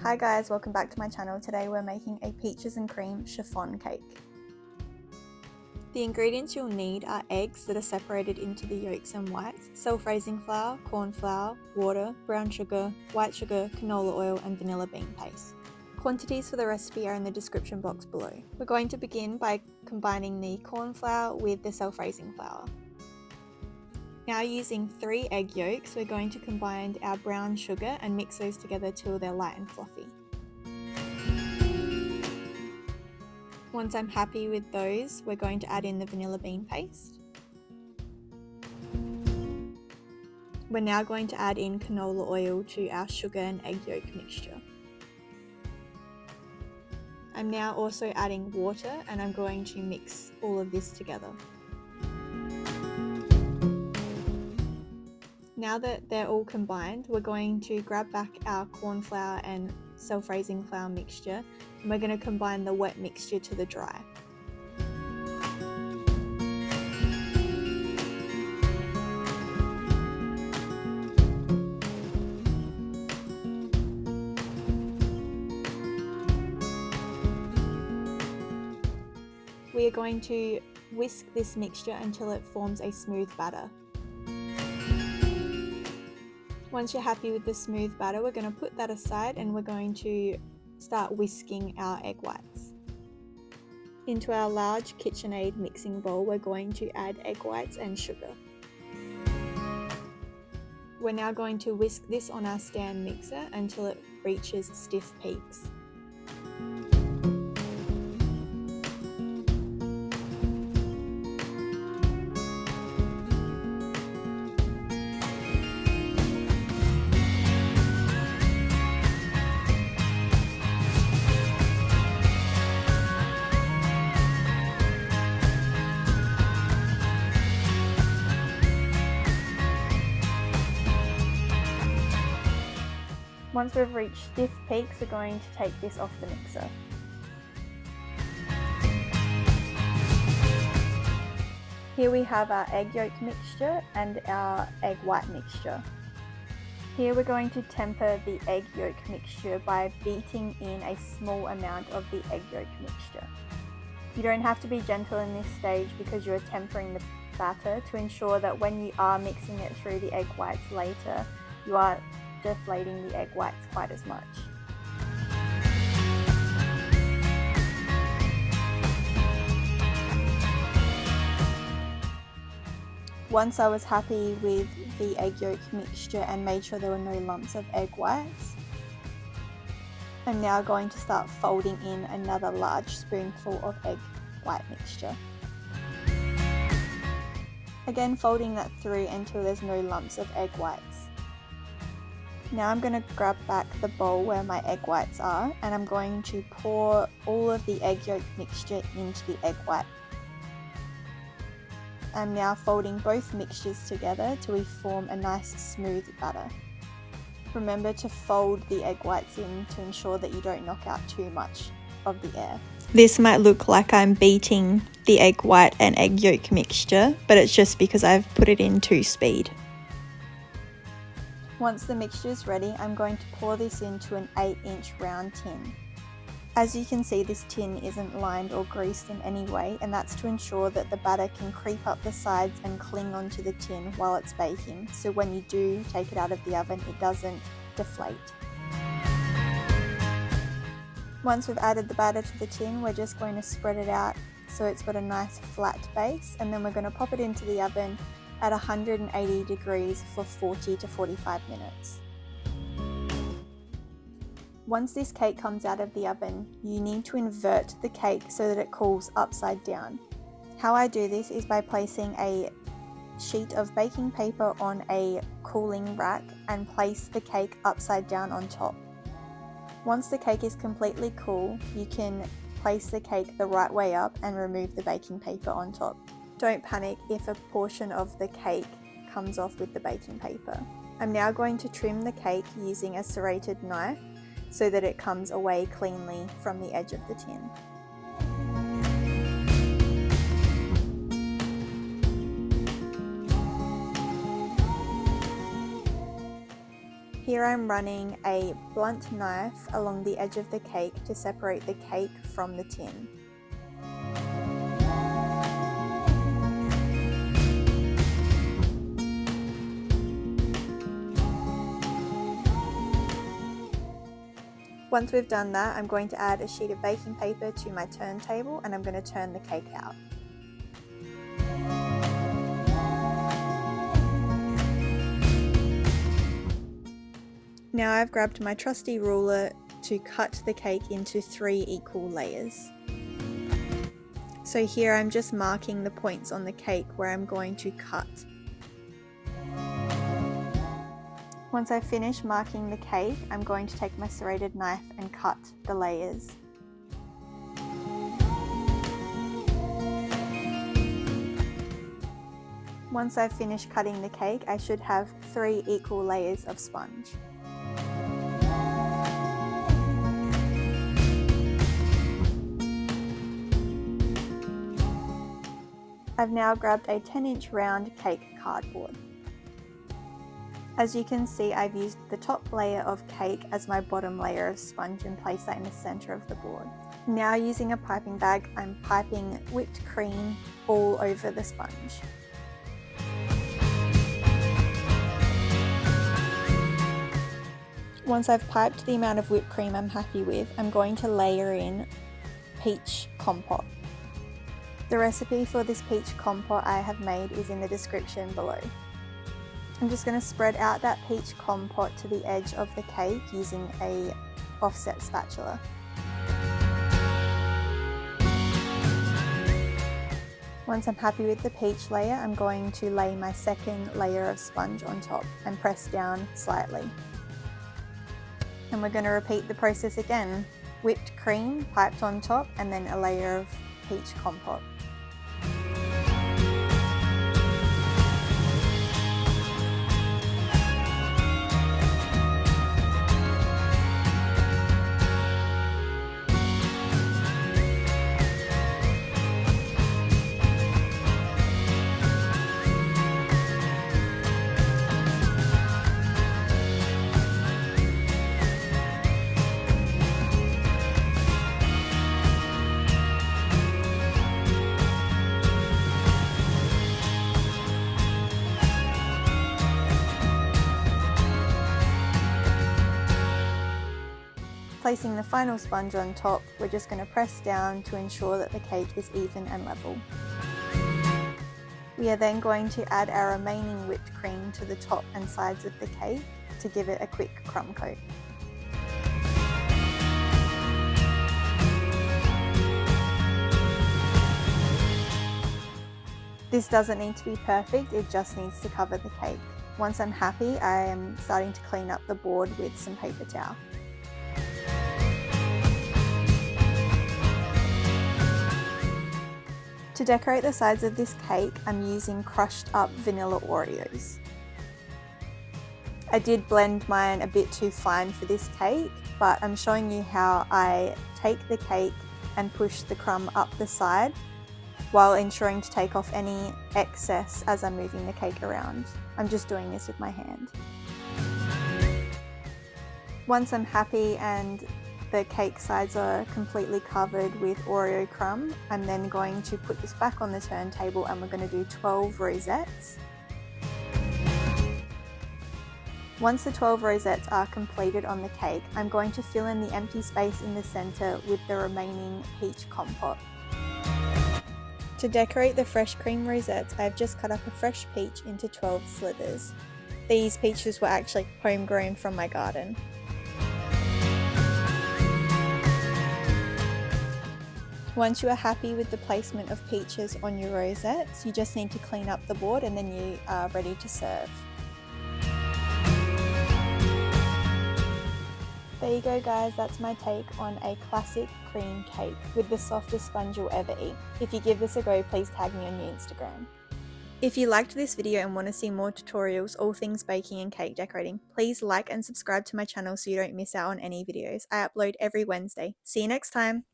Hi guys, welcome back to my channel. Today we're making a peaches and cream chiffon cake. The ingredients you'll need are eggs that are separated into the yolks and whites, self-raising flour, corn flour, water, brown sugar, white sugar, canola oil and vanilla bean paste. Quantities for the recipe are in the description box below. We're going to begin by combining the corn flour with the self-raising flour. Now using 3 egg yolks, we're going to combine our brown sugar and mix those together till they're light and fluffy. Once I'm happy with those, we're going to add in the vanilla bean paste. We're now going to add in canola oil to our sugar and egg yolk mixture. I'm now also adding water and I'm going to mix all of this together. Now that they're all combined, we're going to grab back our corn flour and self-raising flour mixture and we're going to combine the wet mixture to the dry. We are going to whisk this mixture until it forms a smooth batter. Once you're happy with the smooth batter, we're going to put that aside and we're going to start whisking our egg whites. Into our large KitchenAid mixing bowl, we're going to add egg whites and sugar. We're now going to whisk this on our stand mixer until it reaches stiff peaks. Once we've reached stiff peaks, we're going to take this off the mixer. Here we have our egg yolk mixture and our egg white mixture. Here we're going to temper the egg yolk mixture by beating in a small amount of the egg yolk mixture. You don't have to be gentle in this stage because you're tempering the batter to ensure that when you are mixing it through the egg whites later, you are deflating the egg whites quite as much. Once I was happy with the egg yolk mixture and made sure there were no lumps of egg whites, I'm now going to start folding in another large spoonful of egg white mixture. Again, folding that through until there's no lumps of egg whites. Now I'm going to grab back the bowl where my egg whites are and I'm going to pour all of the egg yolk mixture into the egg white. I'm now folding both mixtures together till we form a nice smooth batter. Remember to fold the egg whites in to ensure that you don't knock out too much of the air. This might look like I'm beating the egg white and egg yolk mixture, but it's just because I've put it in 2-speed. Once the mixture is ready, I'm going to pour this into an 8-inch round tin. As you can see, this tin isn't lined or greased in any way, and that's to ensure that the batter can creep up the sides and cling onto the tin while it's baking, so when you do take it out of the oven, it doesn't deflate. Once we've added the batter to the tin, we're just going to spread it out so it's got a nice flat base, and then we're going to pop it into the oven at 180 degrees for 40 to 45 minutes. Once this cake comes out of the oven, you need to invert the cake so that it cools upside down. How I do this is by placing a sheet of baking paper on a cooling rack and place the cake upside down on top. Once the cake is completely cool, you can place the cake the right way up and remove the baking paper on top. Don't panic if a portion of the cake comes off with the baking paper. I'm now going to trim the cake using a serrated knife so that it comes away cleanly from the edge of the tin. Here I'm running a blunt knife along the edge of the cake to separate the cake from the tin. Once we've done that, I'm going to add a sheet of baking paper to my turntable and I'm going to turn the cake out. Now I've grabbed my trusty ruler to cut the cake into 3 equal layers. So here I'm just marking the points on the cake where I'm going to cut. Once I finish marking the cake, I'm going to take my serrated knife and cut the layers. Once I've finished cutting the cake, I should have 3 equal layers of sponge. I've now grabbed a 10-inch round cake cardboard. As you can see, I've used the top layer of cake as my bottom layer of sponge and placed that in the center of the board. Now using a piping bag, I'm piping whipped cream all over the sponge. Once I've piped the amount of whipped cream I'm happy with, I'm going to layer in peach compote. The recipe for this peach compote I have made is in the description below. I'm just going to spread out that peach compote to the edge of the cake using a offset spatula. Once I'm happy with the peach layer, I'm going to lay my second layer of sponge on top and press down slightly. And we're going to repeat the process again. Whipped cream piped on top and then a layer of peach compote. Placing the final sponge on top, we're just going to press down to ensure that the cake is even and level. We are then going to add our remaining whipped cream to the top and sides of the cake to give it a quick crumb coat. This doesn't need to be perfect, it just needs to cover the cake. Once I'm happy, I am starting to clean up the board with some paper towel. To decorate the sides of this cake, I'm using crushed up vanilla Oreos. I did blend mine a bit too fine for this cake, but I'm showing you how I take the cake and push the crumb up the side while ensuring to take off any excess as I'm moving the cake around. I'm just doing this with my hand. Once I'm happy and the cake sides are completely covered with Oreo crumb, I'm then going to put this back on the turntable and we're going to do 12 rosettes. Once the 12 rosettes are completed on the cake, I'm going to fill in the empty space in the center with the remaining peach compote. To decorate the fresh cream rosettes, I've just cut up a fresh peach into 12 slithers. These peaches were actually homegrown from my garden. Once you are happy with the placement of peaches on your rosettes, you just need to clean up the board and then you are ready to serve. There you go guys, that's my take on a classic cream cake with the softest sponge you'll ever eat. If you give this a go, please tag me on your Instagram. If you liked this video and want to see more tutorials, all things baking and cake decorating, please like and subscribe to my channel so you don't miss out on any videos. I upload every Wednesday. See you next time!